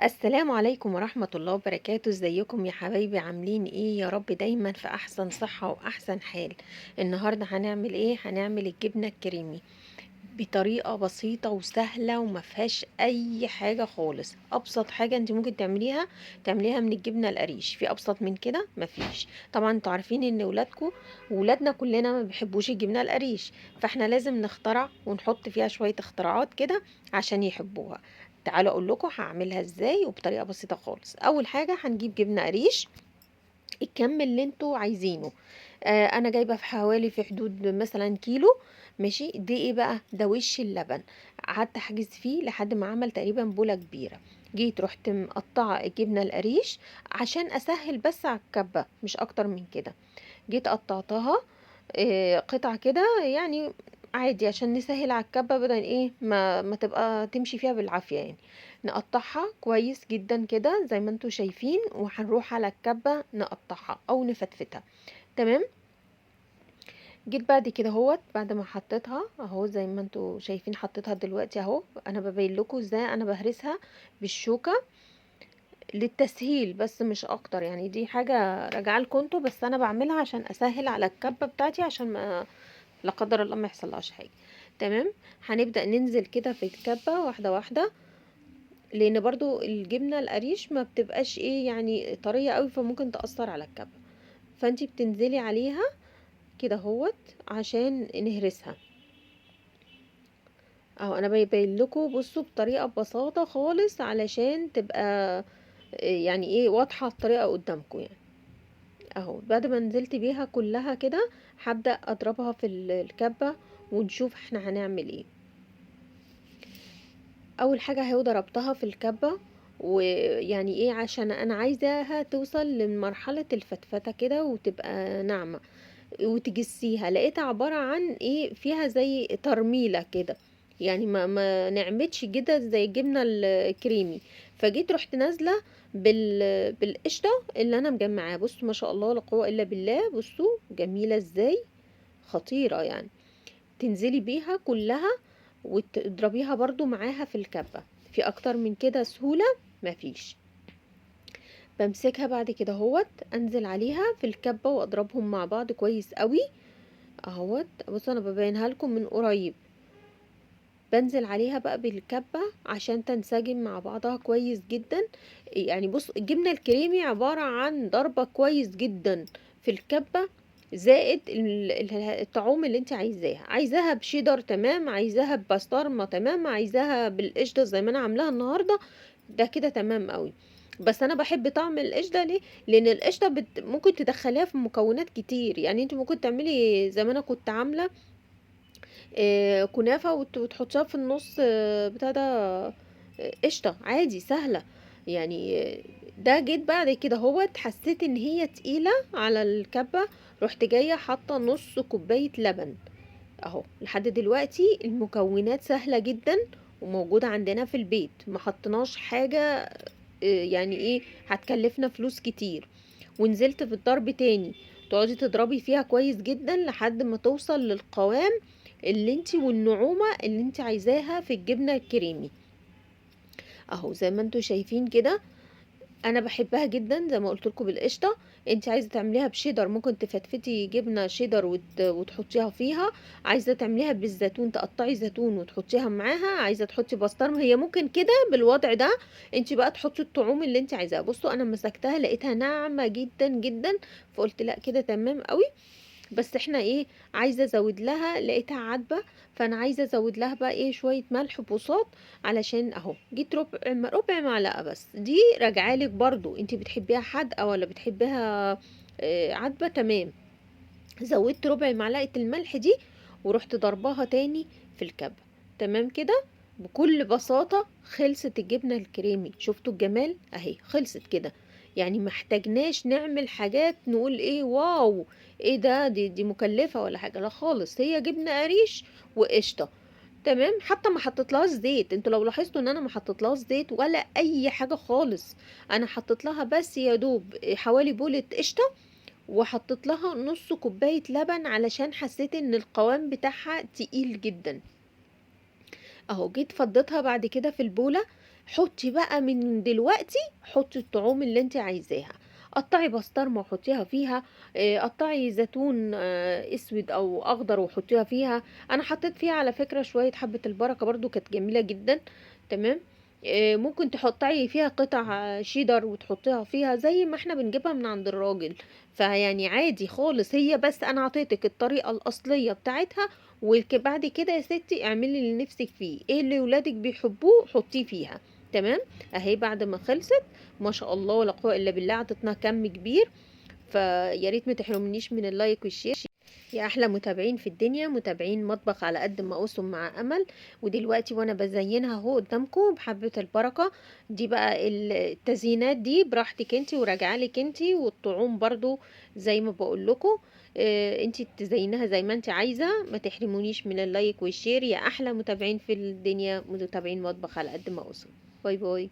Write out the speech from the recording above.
السلام عليكم ورحمة الله وبركاته. ازيكم يا حبايبي؟ عاملين ايه؟ يا رب دايما في احسن صحة واحسن حال. النهاردة هنعمل ايه؟ هنعمل الجبنة الكريمي بطريقة بسيطة وسهلة وما فيهاش اي حاجة خالص. ابسط حاجة انت ممكن تعمليها من الجبنة القريش. في ابسط من كده مفيش. طبعا انتوا عارفين ان ولادنا كلنا ما بيحبوش الجبنة القريش، فاحنا لازم نخترع ونحط فيها شوية اختراعات كده عشان يحبوها. تعالوا اقول لكم هعملها ازاي وبطريقة بسيطة خالص. اول حاجة هنجيب جبنة قريش الكم اللي انتوا عايزينه. انا جايبه في حوالي في حدود مثلا كيلو. ماشي، دي ايه بقى؟ ده وش اللبن. قعدت احجز فيه لحد ما عمل تقريبا بوله كبيره. جيت رحت مقطعه الجبنه القريش عشان اسهل بس على الكبه، مش اكتر من كده. جيت قطعتها قطع كده يعني، عادي عشان نسهل على الكبه، بدل ايه ما تبقى تمشي فيها بالعافيه يعني. نقطعها كويس جدا كده زي ما انتوا شايفين، وهنروح على الكبه نقطعها او نفتفتها. تمام. جيت بعد كده اهوت، بعد ما حطيتها اهو زي ما انتوا شايفين حطيتها دلوقتي اهو. انا ببين لكم ازاي انا بهرسها بالشوكه للتسهيل بس مش اكتر يعني. دي حاجه راجعه لكم انتوا، بس انا بعملها عشان اسهل على الكبه بتاعتي، عشان ما لا قدر الله ما يحصلهاش حاجه. تمام. هنبدا ننزل كده في الكبه واحده واحده، لان برضو الجبنه القريش ما بتبقاش ايه يعني طريه قوي، فممكن تاثر على الكبه. فانتي بتنزلي عليها كده اهوت عشان نهرسها. اهو انا باين لكم، بصوا بطريقه ببساطه خالص علشان تبقى يعني ايه واضحه الطريقه قدامكم يعني. اهو بعد ما نزلت بيها كلها كده هبدا اضربها في الكبه ونشوف احنا هنعمل ايه. اول حاجه اهو ضربتها في الكبه، ويعني ايه عشان انا عايزاها توصل لمرحله الفتفته كده وتبقى ناعمه وتجسيها. لقيتها عبارة عن ايه، فيها زي ترميلة كده يعني، ما نعمتش كده زي الجبنة الكريمي. فجيت رحت نازلة بالقشطة اللي انا مجمعاها. بصوا ما شاء الله لا قوة الا بالله، بصوا جميلة ازاي، خطيرة يعني. تنزلي بيها كلها وتضربيها برضو معاها في الكبة. في اكتر من كده سهولة مفيش. بمسكها بعد كده اهوت، انزل عليها في الكبة واضربهم مع بعض كويس قوي اهوت. بص انا ببينها لكم من قريب. بنزل عليها بقى بالكبة عشان تنسجم مع بعضها كويس جدا يعني. بص الجبنة الكريمي عبارة عن ضربة كويس جدا في الكبة، زائد الطعوم اللي انت عايزاها بشيدر تمام، عايزاها ببسطرمة تمام، عايزاها بالقشطة زي ما انا عاملاها النهاردة، ده كده تمام قوي. بس انا بحب طعم القشطه ليه؟ لان القشطه ممكن تدخليها في مكونات كتير يعني. انت ممكن تعملي زي ما انا كنت عامله كنافة وتحطيها في النص بتاع ده قشطة عادي سهلة يعني. ده جيت بعد كده هو حسيت ان هي تقيلة على الكبة، رحت جاية حاطة نص كوباية لبن. اهو لحد دلوقتي المكونات سهلة جدا وموجودة عندنا في البيت، ما حطيناش حاجة يعني ايه هتكلفنا فلوس كتير. ونزلت في الضرب تاني، تقعدي تضربي فيها كويس جدا لحد ما توصل للقوام اللي انتي والنعومة اللي انتي عايزاها في الجبنة الكريمي. اهو زي ما انتوا شايفين كده. انا بحبها جدا زي ما قلت لكم بالقشطه. انت عايزه تعمليها بشيدر ممكن تفتفتي جبنه شيدر وتحطيها فيها. عايزه تعمليها بالزيتون تقطعي زيتون وتحطيها معاها. عايزه تحطي بسطرمه هي ممكن كده بالوضع ده. انت بقى تحطي الطعوم اللي انت عايزاها. بصوا انا مسكتها لقيتها ناعمه جدا جدا، فقلت لا كده تمام قوي. بس احنا ايه، عايزه ازود لها، لقيتها عدبه، فانا عايزه ازود لها بقى ايه شويه ملح بوصات. علشان اهو جيت ربع معلقه بس. دي راجعالك برضو انتي بتحبيها حادقه ولا بتحبيها عدبه. تمام. زودت ربع معلقه الملح دي ورحت ضرباها تاني في الكبه. تمام كده. بكل بساطة خلصت الجبنة الكريمي. شفتوا الجمال اهي خلصت كده يعني. محتاجناش نعمل حاجات نقول ايه واو، ايه ده، دي مكلفة ولا حاجة، لا خالص. هي جبنة قريش وقشطة. تمام. حتى ما حطيتلهاش زيت. انتوا لو لاحظتوا ان انا ما حطيتلهاش زيت ولا اي حاجة خالص. انا حطيت لها بس يا دوب حوالي بولة قشطة، وحطيت لها نص كوباية لبن علشان حسيت ان القوام بتاعها تقيل جدا. اهو جيت فضيتها بعد كده في البولة. حطي بقى من دلوقتي، حطي الطعوم اللي انت عايزاها. قطعي بسطرمه وحطيها فيها، قطعي زيتون اسود او اخضر وحطيها فيها. انا حطيت فيها على فكره شويه حبه البركه برضو، كانت جميله جدا. تمام. ممكن تحطي فيها قطع شيدر وتحطيها فيها زي ما احنا بنجيبها من عند الراجل. فيعني عادي خالص، هي بس انا عطيتك الطريقه الاصليه بتاعتها. وبعد كده يا ستي اعملي اللي نفسك فيه، ايه اللي ولادك بيحبوه حطيه فيها. تمام. اهي بعد ما خلصت، ما شاء الله ولا قوه الا بالله، عطتنا كم كبير. فيا ريت ما تحرمنيش من اللايك والشير. يا احلى متابعين في الدنيا، متابعين مطبخ على قد ما اوسم مع امل. ودلوقتي وانا بزينها اهو قدامكم بحبه البركه. دي بقى التزيينات دي براحتك انتي وراجعالك انتي، والطعوم برضو زي ما بقول لكم. انتي تزينها زي ما انتي عايزه، ما تحرمونيش من اللايك والشير. يا احلى متابعين في الدنيا، متابعين مطبخ على قد ما اوسم. باي باي.